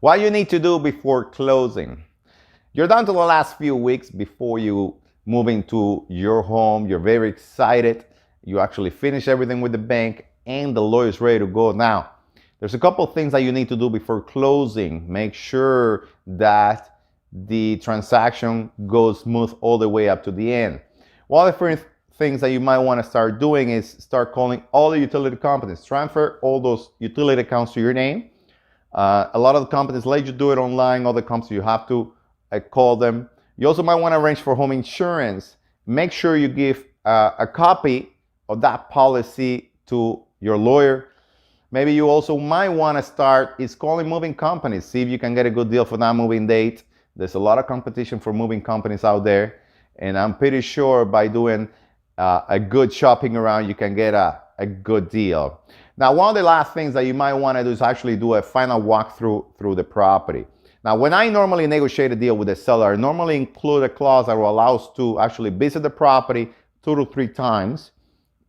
What you need to do before closing. You're down to the last few weeks before you move into your home. You're very excited. You actually finish everything with the bank and the lawyer's ready to go. Now, there's a couple of things that you need to do before closing. Make sure that the transaction goes smooth all the way up to the end. One of the first things that you might want to start doing is start calling all the utility companies. Transfer all those utility accounts to your name. A lot of the companies let you do it online. Other companies you have to call them. You also might want to arrange for home insurance. Make sure you give a copy of that policy to your lawyer. Maybe you also might want to start is calling moving companies. See if you can get a good deal for that moving date. There's a lot of competition for moving companies out there. And I'm pretty sure by doing a good shopping around, you can get a good deal. Now, one of the last things that you might want to do is actually do a final walkthrough through the property. Now, when I normally negotiate a deal with the seller, I normally include a clause that will allow us to actually visit the property 2 to 3 times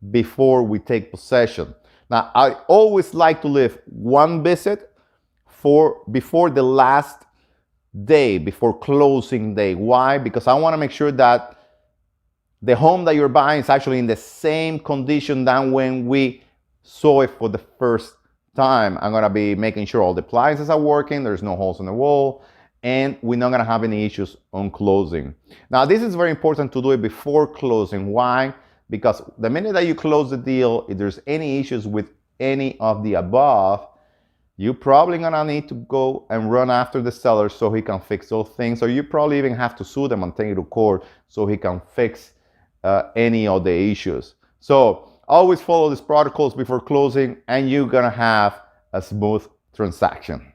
before we take possession. Now, I always like to leave one visit before the last day, before closing day. Why? Because I want to make sure that the home that you're buying is actually in the same condition than when we saw it for the first time. I'm going to be making sure all the appliances are working, there's no holes in the wall, and we're not going to have any issues on closing. Now, this is very important to do it before closing. Why? Because the minute that you close the deal, if there's any issues with any of the above, you're probably going to need to go and run after the seller so he can fix those things, or you probably even have to sue them and take it to court so he can fix any of the issues. So always follow these protocols before closing and you're gonna have a smooth transaction.